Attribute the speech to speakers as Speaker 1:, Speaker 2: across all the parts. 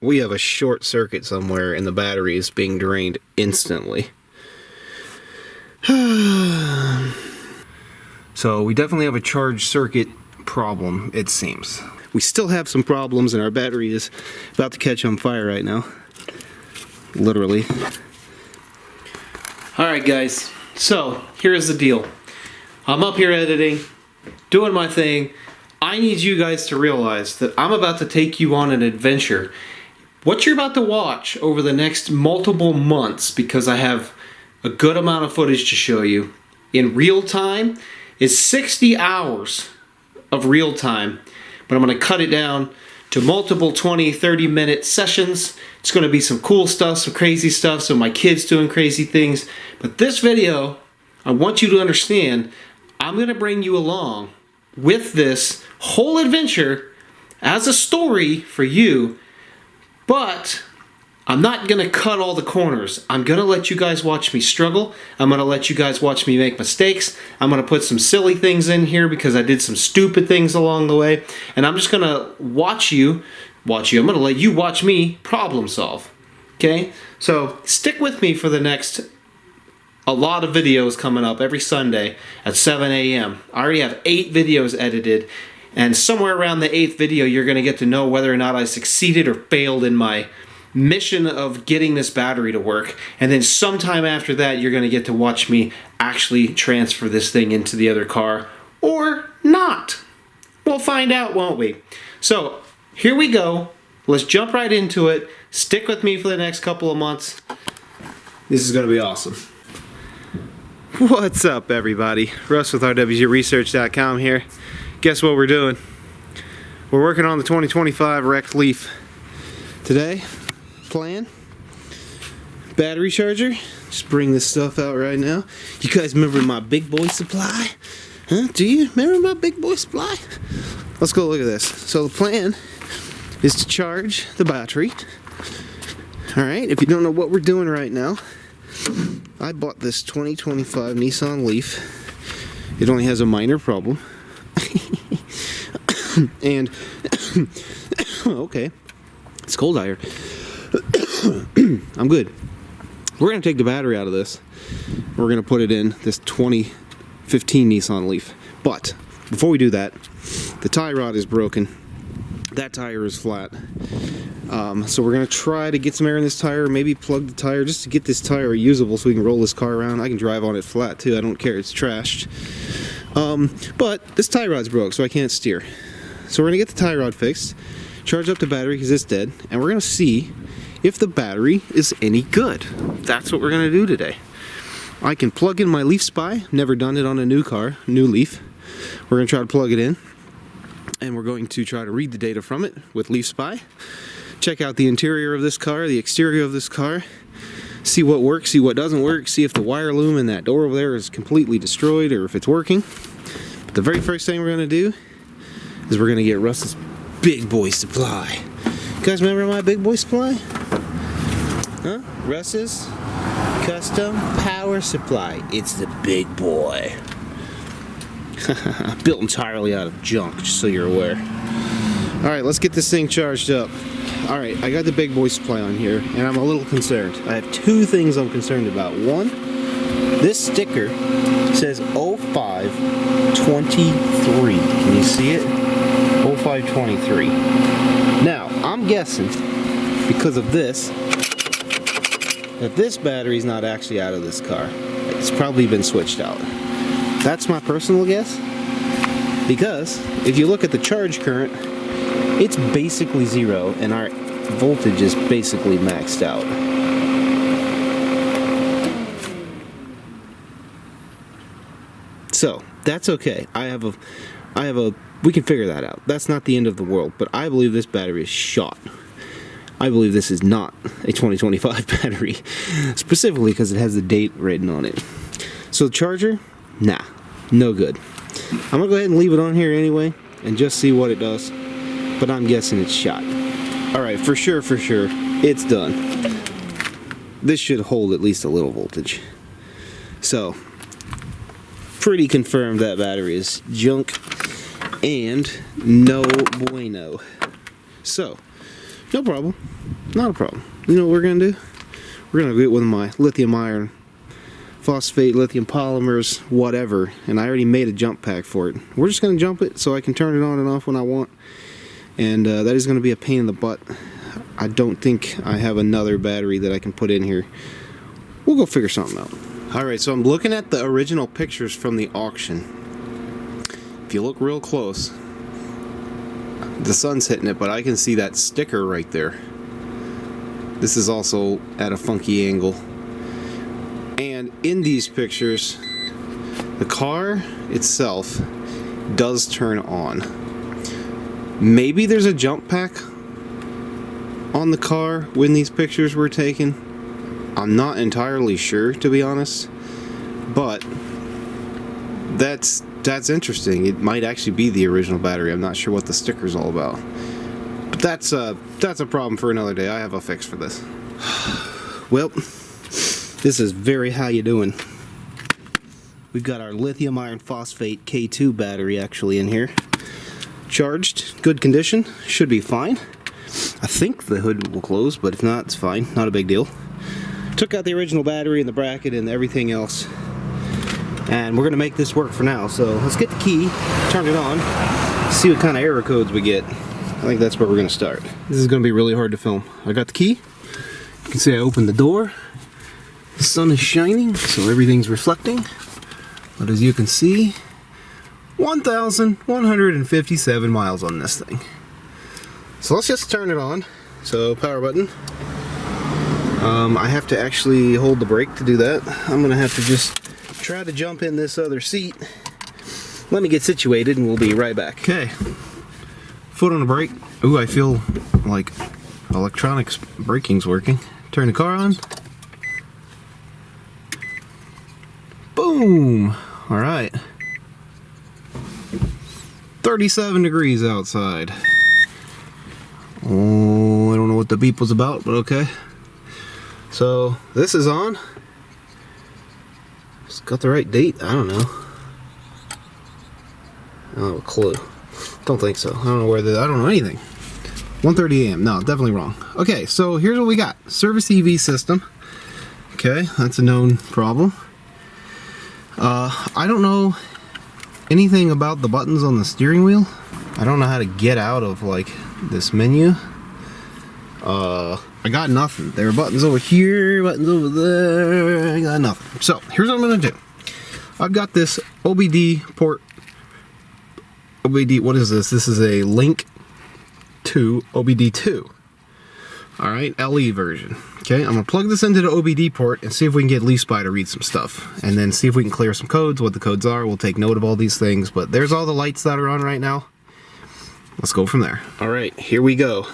Speaker 1: we have a short circuit somewhere and the battery is being drained instantly. So we definitely have a charge circuit problem, it seems. We still have some problems and our battery is about to catch on fire right now. Literally. Alright guys, so here's the deal. I'm up here editing, doing my thing. I need you guys to realize that I'm about to take you on an adventure. What you're about to watch over the next multiple months, because I have a good amount of footage to show you in real time, is 60 hours of real time. But I'm going to cut it down to multiple 20, 30-minute sessions. It's going to be some cool stuff, some crazy stuff, so my kids doing crazy things. But this video, I want you to understand, I'm going to bring you along with this whole adventure as a story for you, but I'm not going to cut all the corners. I'm going to let you guys watch me struggle. I'm going to let you guys watch me make mistakes. I'm going to put some silly things in here because I did some stupid things along the way, and I'm just going to watch you. I'm going to let you watch me problem solve. Okay? So stick with me for the next a lot of videos coming up every Sunday at 7 a.m. I already have 8 videos edited, and somewhere around the 8th video you're going to get to know whether or not I succeeded or failed in my mission of getting this battery to work. And then sometime after that you're going to get to watch me actually transfer this thing into the other car, or not. We'll find out, won't we? So here we go. Let's jump right into it. Stick with me for the next couple of months. This is going to be awesome. What's up everybody? Russ with rwgresearch.com here. Guess what we're doing? We're working on the 2025 wrecked Leaf. Today, plan, battery charger. Just bring this stuff out right now. You guys remember my big boy supply? Huh? Do you remember my big boy supply? Let's go look at this. So the plan is to charge the battery. Alright, if you don't know what we're doing right now, I bought this 2025 Nissan Leaf. It only has a minor problem. And okay, it's cold out here. I'm good. We're going to take the battery out of this. We're going to put it in this 2015 Nissan Leaf. But before we do that, the tie rod is broken. That tire is flat. So we're going to try to get some air in this tire, maybe plug the tire just to get this tire usable so we can roll this car around. I can drive on it flat too, I don't care, it's trashed. But this tie rod's broke, so I can't steer. So we're going to get the tie rod fixed, charge up the battery because it's dead, and we're going to see if the battery is any good. That's what we're going to do today. I can plug in my Leaf Spy, never done it on a new car, new Leaf. We're going to try to plug it in, and we're going to try to read the data from it with Leaf Spy. Check out the interior of this car, the exterior of this car, see what works, see what doesn't work, see if the wire loom in that door over there is completely destroyed or if it's working. But the very first thing we're going to do is we're going to get Russ's big boy supply. You guys remember my big boy supply? Huh? Russ's custom power supply. It's the big boy. Built entirely out of junk, just so you're aware. Alright, let's get this thing charged up. Alright, I got the big boy supply on here, and I'm a little concerned. I have 2 things I'm concerned about. One, this sticker says 0523. Can you see it? 0523. Now, I'm guessing, because of this, that this battery's not actually out of this car. It's probably been switched out. That's my personal guess, because if you look at the charge current, it's basically 0, and our voltage is basically maxed out. So, that's okay. We can figure that out. That's not the end of the world, but I believe this battery is shot. I believe this is not a 2025 battery, specifically because it has the date written on it. So the charger, nah, no good. I'm gonna go ahead and leave it on here anyway, and just see what it does. But I'm guessing it's shot. Alright, for sure, it's done. This should hold at least a little voltage. So, pretty confirmed that battery is junk and no bueno. So, No problem. Not a problem. You know what we're gonna do? We're gonna get with my lithium iron phosphate, lithium polymers, whatever, and I already made a jump pack for it. We're just gonna jump it so I can turn it on and off when I want, and that is gonna be a pain in the butt. I don't think I have another battery that I can put in here. We'll go figure something out. Alright, so I'm looking at the original pictures from the auction. If you look real close, the sun's hitting it, but I can see that sticker right there. This is also at a funky angle. And in these pictures, the car itself does turn on. Maybe there's a jump pack on the car when these pictures were taken. I'm not entirely sure, to be honest, but that's interesting. It might actually be the original battery. I'm not sure what the sticker's all about, but that's a problem for another day. I have a fix for this. Well, this is very how you doing. We've got our lithium iron phosphate K2 battery actually in here, charged, good condition, should be fine. I think the hood will close, but if not, it's fine, not a big deal. Took out the original battery and the bracket and everything else, and we're gonna make this work for now. So let's get the key, turn it on, see what kind of error codes we get. I think that's where we're gonna start. This is gonna be really hard to film. I got the key. You can see I opened the door. The sun is shining, so everything's reflecting. But as you can see, 1,157 miles on this thing. So let's just turn it on. So power button. I have to actually hold the brake to do that. I'm gonna have to just try to jump in this other seat. Let me get situated and we'll be right back. Okay, foot on the brake. Ooh, I feel like electronics braking's working. Turn the car on. Boom! All right. 37 degrees outside. Oh, I don't know what the beep was about, but okay. So this is on. It's got the right date. I don't know. I don't have a clue. Don't think so. I don't know where I don't know anything. 1:30 a.m. No, definitely wrong. Okay, so here's what we got. Service EV system. Okay, that's a known problem. I don't know anything about the buttons on the steering wheel. I don't know how to get out of like this menu. I got nothing. There are buttons over here, buttons over there. I got nothing. So here's what I'm gonna do. I've got this OBD port. OBD, what is this? This is a Link 2 OBD2. Alright, LE version. Okay, I'm gonna plug this into the OBD port and see if we can get LeafSpy to read some stuff. And then see if we can clear some codes, what the codes are. We'll take note of all these things. But there's all the lights that are on right now. Let's go from there. Alright, here we go.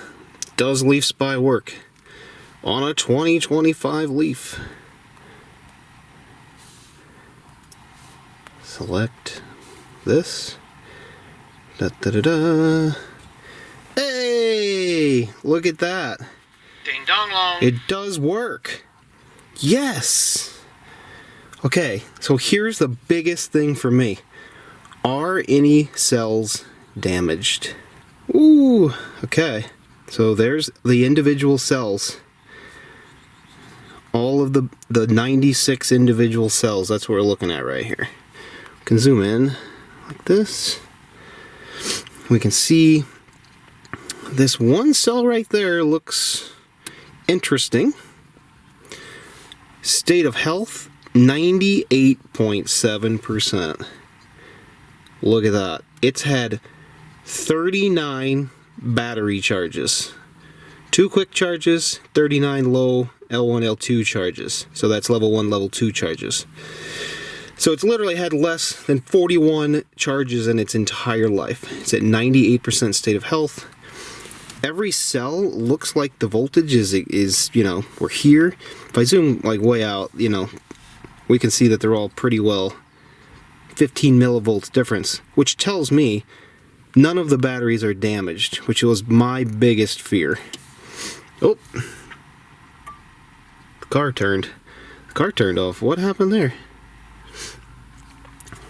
Speaker 1: Does LeafSpy work on a 2025 Leaf? Select this. Da da da da. Hey! Look at that.
Speaker 2: Ding dong long.
Speaker 1: It does work. Yes! Okay, so here's the biggest thing for me. Are any cells damaged? Ooh, okay. So there's the individual cells. All of the 96 individual cells, that's what we're looking at right here. We can zoom in like this. We can see this one cell right there looks interesting. State of health, 98.7%. Look at that. It's had 39 battery charges. 2 quick charges, 39 low L1, L2 charges. So that's level 1, level 2 charges. So it's literally had less than 41 charges in its entire life. It's at 98% state of health. Every cell looks like the voltage is, you know, we're here. If I zoom like way out, you know, we can see that they're all pretty well 15 millivolts difference, which tells me none of the batteries are damaged, which was my biggest fear. Oh, the car turned off. What happened there?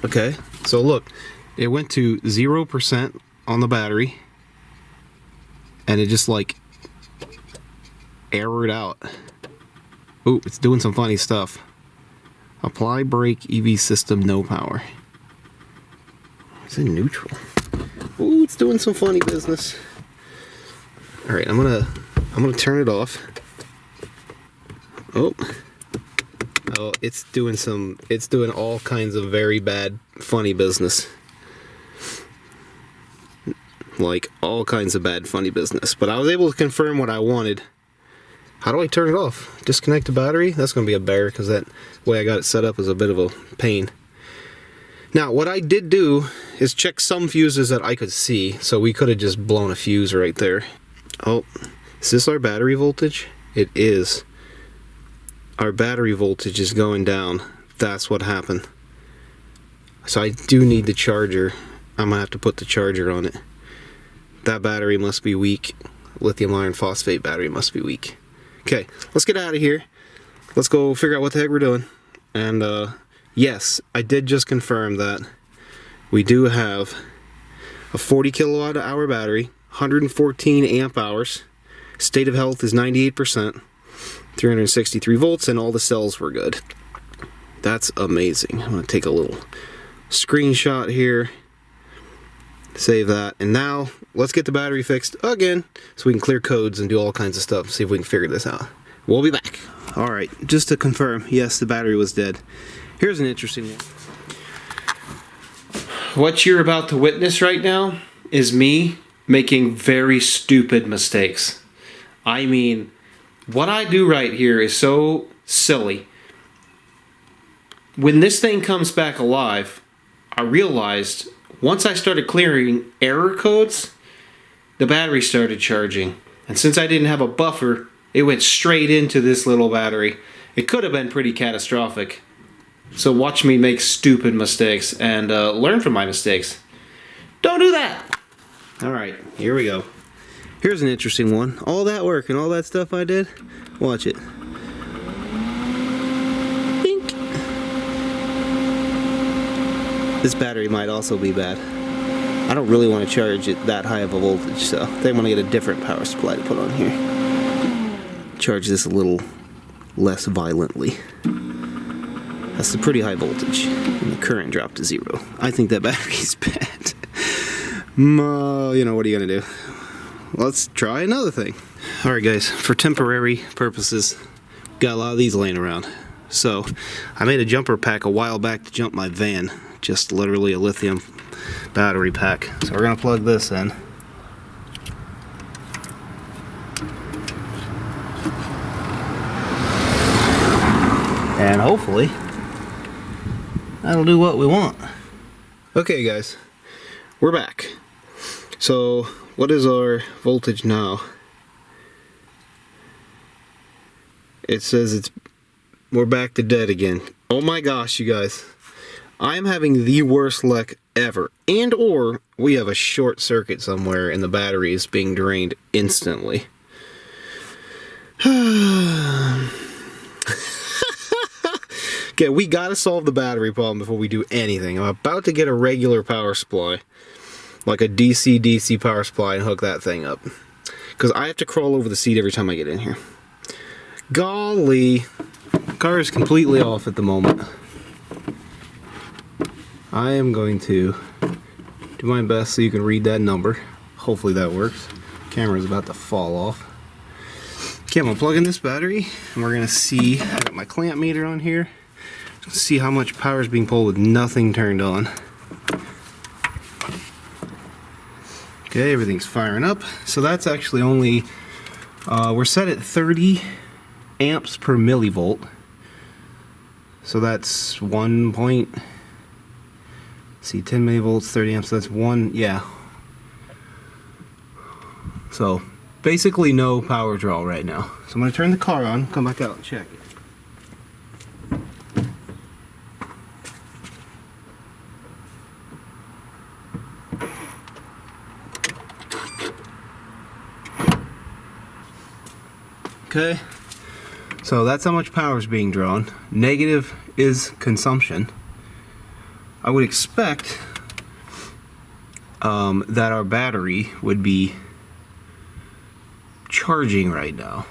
Speaker 1: Okay, so look, it went to 0% on the battery, and it just like
Speaker 2: errored out. Ooh, it's doing some funny stuff. Apply brake EV system, no power. It's in neutral. Ooh, it's doing some funny business. All right, I'm gonna turn it off. Oh, it's doing all kinds of very bad funny business. Like all kinds of bad funny business. But I was able to confirm what I wanted. How do I turn it off? Disconnect the battery? That's gonna be a bear because that way I got it set up is a bit of a pain. Now, what I did do is check some fuses that I could see, so we could have just blown a fuse right there. Oh, is this our battery voltage? It is. Our battery voltage is going down. That's what happened. So I do need the charger. I'm gonna have to put the charger on it. That battery must be weak. Lithium iron phosphate battery must be weak. Okay, let's get out of here. Let's go figure out what the heck we're doing. And yes, I did just confirm that we do have a 40 kilowatt hour battery, 114 amp hours. State of health is 98%, 363 volts, and all the cells were good. That's amazing. I'm gonna take a little screenshot here. Save that, and now let's get the battery fixed again so we can clear codes and do all kinds of stuff, see if we can figure this out. We'll be back. All right, just to confirm, yes, the battery was dead. Here's an interesting one.
Speaker 1: What you're about to witness right now is me making very stupid mistakes. I mean, what I do right here is so silly. When this thing comes back alive, I realized once I started clearing error codes, the battery started charging. And since I didn't have a buffer, it went straight into this little battery. It could have been pretty catastrophic. So watch me make stupid mistakes and learn from my mistakes. Don't do that!
Speaker 2: Alright, here we go. Here's an interesting one. All that work and all that stuff I did, watch it. This battery might also be bad. I don't really want to charge it that high of a voltage, so they want to get a different power supply to put on here. Charge this a little less violently. That's a pretty high voltage, and the current dropped to 0. I think that battery's bad. You know, what are you gonna do? Let's try another thing. Alright guys, for temporary purposes, got a lot of these laying around. So, I made a jumper pack a while back to jump my van. Just literally a lithium battery pack. So we're gonna plug this in. And hopefully, that'll do what we want. Okay guys, we're back. So, what is our voltage now? It says we're back to dead again. Oh my gosh, you guys. I'm having the worst luck ever. And or we have a short circuit somewhere and the battery is being drained instantly. Okay, we gotta solve the battery problem before we do anything. I'm about to get a regular power supply, like a DC power supply, and hook that thing up. Because I have to crawl over the seat every time I get in here. Golly, car is completely off at the moment. I am going to do my best so you can read that number. Hopefully that works. Camera's about to fall off. Okay, I'm gonna plug in this battery and we're gonna see. I got my clamp meter on here. See how much power is being pulled with nothing turned on. Okay, everything's firing up. So that's actually only, we're set at 30 amps per millivolt. So that's 1 point. See, 10 millivolts, 30 amps, that's yeah. So, basically no power draw right now. So I'm going to turn the car on, come back out and check it. Okay, so that's how much power is being drawn. Negative is consumption. I would expect that our battery would be charging right now.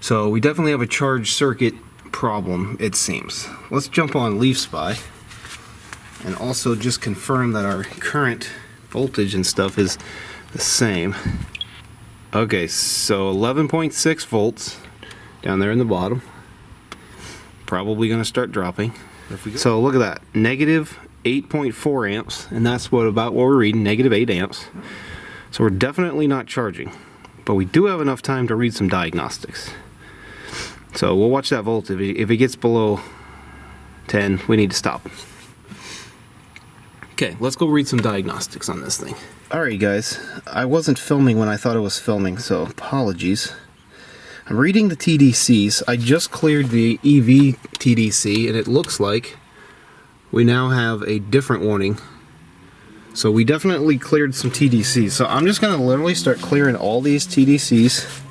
Speaker 2: So we definitely have a charge circuit problem, it seems. Let's jump on Leaf Spy and also just confirm that our current voltage and stuff is the same. Okay, so 11.6 volts down there in the bottom. Probably going to start dropping. So look at that, negative 8.4 amps, and that's about what we're reading, negative 8 amps. So we're definitely not charging, but we do have enough time to read some diagnostics. So we'll watch that voltage. If it gets below 10, we need to stop. Okay, let's go read some diagnostics on this thing. Alright guys, I wasn't filming when I thought I was filming, so apologies. I'm reading the TDCs. I just cleared the EV TDC, and it looks like we now have a different warning. So we definitely cleared some TDCs. So I'm just going to literally start clearing all these TDCs.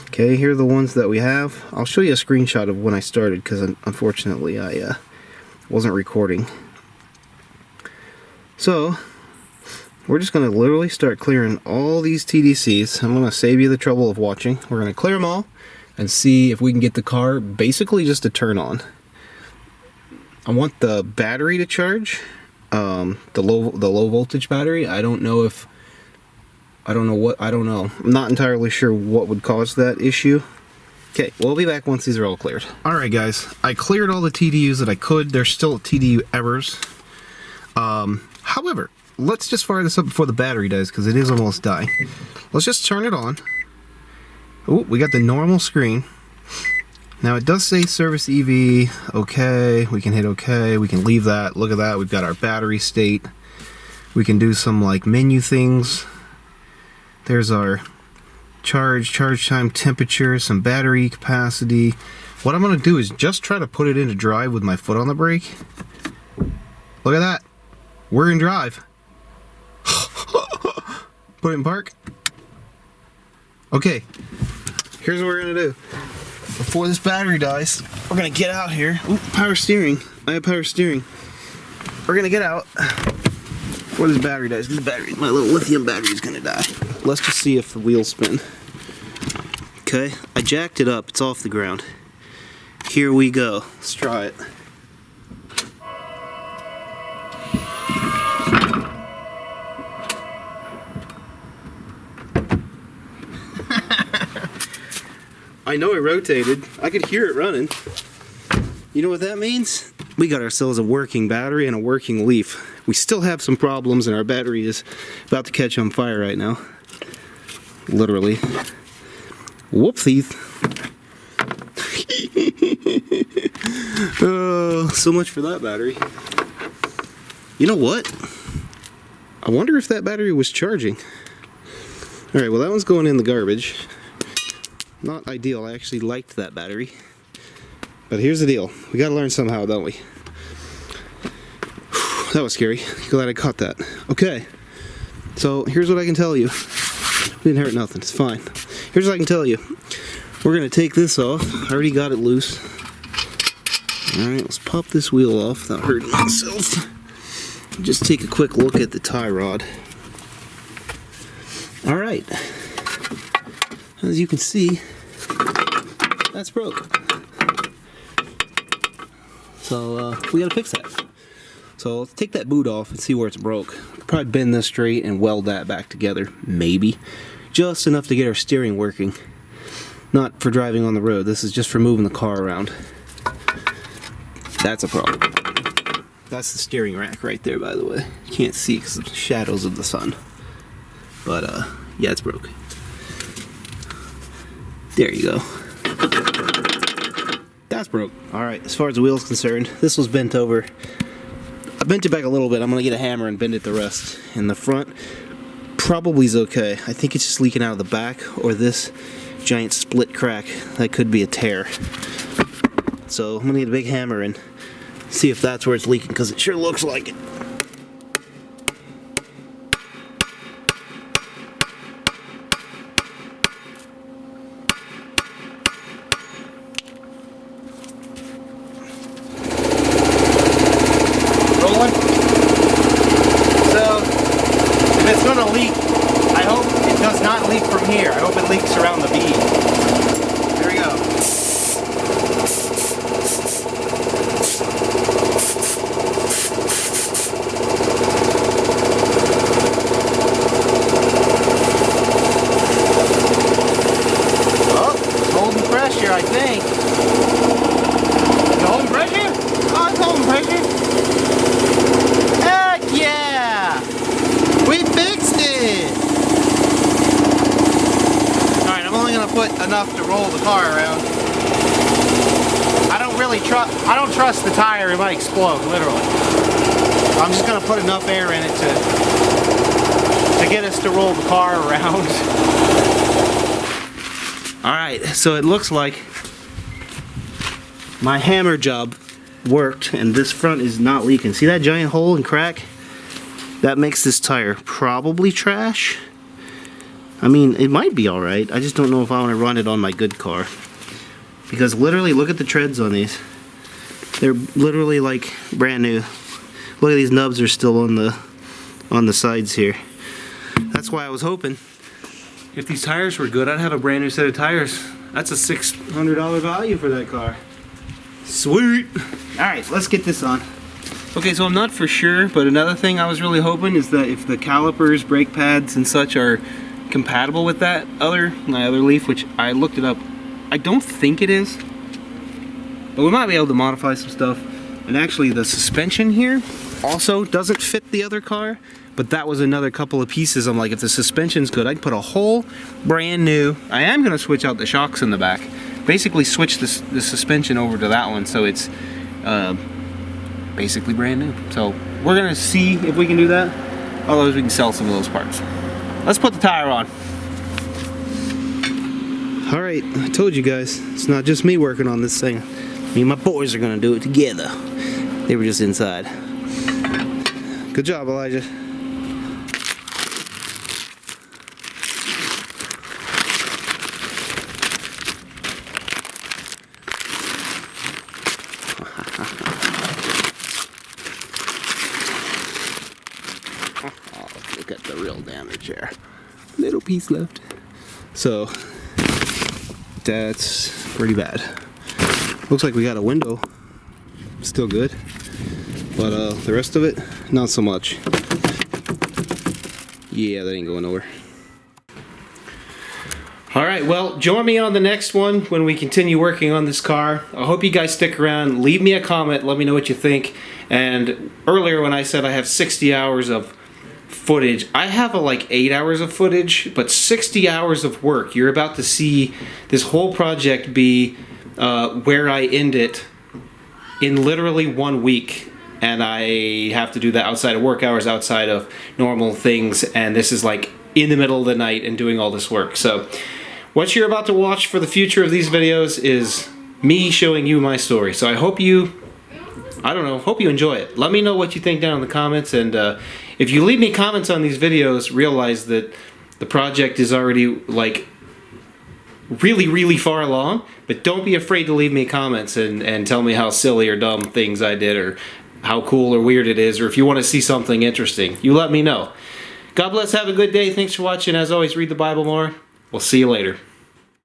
Speaker 2: Okay, here are the ones that we have. I'll show you a screenshot of when I started, because unfortunately I wasn't recording. So we're just going to literally start clearing all these TDCs. I'm going to save you the trouble of watching. We're going to clear them all and see if we can get the car basically just to turn on. I want the battery to charge, the low voltage battery. I don't know. I'm not entirely sure what would cause that issue. Okay, we'll be back once these are all cleared. Alright guys, I cleared all the TDUs that I could. There's still TDU errors. However, let's just fire this up before the battery dies, because it is almost dying. Let's just turn it on. Oh, we got the normal screen. Now it does say service EV, okay, we can hit okay, we can leave that, look at that, we've got our battery state. We can do some like menu things. There's our charge time, temperature, some battery capacity. What I'm going to do is just try to put it into drive with my foot on the brake. Look at that, we're in drive. Put it in park. Okay, here's what we're gonna do. Before this battery dies, we're gonna get out here. Ooh, power steering. I have power steering. We're gonna get out before this battery dies. This battery, my little lithium battery, is gonna die. Let's just see if the wheels spin. Okay, I jacked it up. It's off the ground. Here we go. Let's try it. I know it rotated. I could hear it running. You know what that means? We got ourselves a working battery and a working Leaf. We still have some problems, and our battery is about to catch on fire right now. Literally. Whoopsies. Oh, so much for that battery. You know what? I wonder if that battery was charging. Alright, well that one's going in the garbage. Not ideal. I actually liked that battery. But here's the deal. We gotta learn somehow, don't we? That was scary. Glad I caught that. Okay. So here's what I can tell you. Didn't hurt nothing. It's fine. Here's what I can tell you. We're gonna take this off. I already got it loose. Alright, let's pop this wheel off without hurting myself. Just take a quick look at the tie rod. Alright. As you can see, that's broke. So we gotta fix that. So let's take that boot off and see where it's broke. Probably bend this straight and weld that back together, maybe. Just enough to get our steering working. Not for driving on the road, this is just for moving the car around. That's a problem. That's the steering rack right there, by the way. You can't see because of the shadows of the sun. But yeah, it's broke. There you go. That's broke. Alright, as far as the wheel's concerned, this was bent over. I bent it back a little bit. I'm going to get a hammer and bend it the rest. In the front, probably is okay. I think it's just leaking out of the back, or this giant split crack. That could be a tear. So I'm going to get a big hammer and see if that's where it's leaking, because it sure looks like it. So, if it's going to leak, I hope it does not leak from here. I hope it leaks around the bead. Here we go. pressure, I think. The holding pressure? Oh, it's holding pressure. Heck yeah! We fixed it! Alright, I'm only gonna put enough to roll the car around. I don't trust the tire, it might explode, literally. I'm just gonna put enough air in it to get us to roll the car around. Alright, so it looks like my hammer job worked and this front is not leaking. See that giant hole and crack? That makes this tire probably trash. I mean, it might be alright. I just don't know if I want to run it on my good car. Because literally, look at the treads on these. They're literally like brand new. Look at these nubs are still on the sides here. That's why I was hoping if these tires were good, I'd have a brand new set of tires. That's a $600 value for that car. Sweet! Alright, let's get this on. Okay, so I'm not for sure, but another thing I was really hoping is that if the calipers, brake pads, and such are compatible with that my other Leaf, which I looked it up. I don't think it is, but we might be able to modify some stuff. And actually the suspension here also doesn't fit the other car, but that was another couple of pieces. I'm like, if the suspension's good, I'd put a whole brand new, I am going to switch out the shocks in the back, basically switch the suspension over to that one so it's basically brand new. So we're going to see if we can do that, otherwise we can sell some of those parts. Let's put the tire on. Alright, I told you guys, it's not just me working on this thing. Me and my boys are gonna do it together. They were just inside. Good job, Elijah. Oh, look at the real damage here. Little piece left. So, that's pretty bad. Looks like we got a window. Still good. But the rest of it, not so much. Yeah, that ain't going nowhere. Alright, well, join me on the next one when we continue working on this car. I hope you guys stick around. Leave me a comment. Let me know what you think. And earlier when I said I have 60 hours of footage, I have like 8 hours of footage, but 60 hours of work. You're about to see this whole project be where I end it in literally 1 week, and I have to do that outside of work hours, outside of normal things, and this is like in the middle of the night and doing all this work. So what you're about to watch for the future of these videos is me showing you my story. So I hope you enjoy it. Let me know what you think down in the comments, and if you leave me comments on these videos, realize that the project is already like really far along, but don't be afraid to leave me comments and tell me how silly or dumb things I did, or how cool or weird it is, or if you want to see something interesting, you let me know. God bless, have a good day, thanks for watching. As always, read the Bible more. We'll see you later.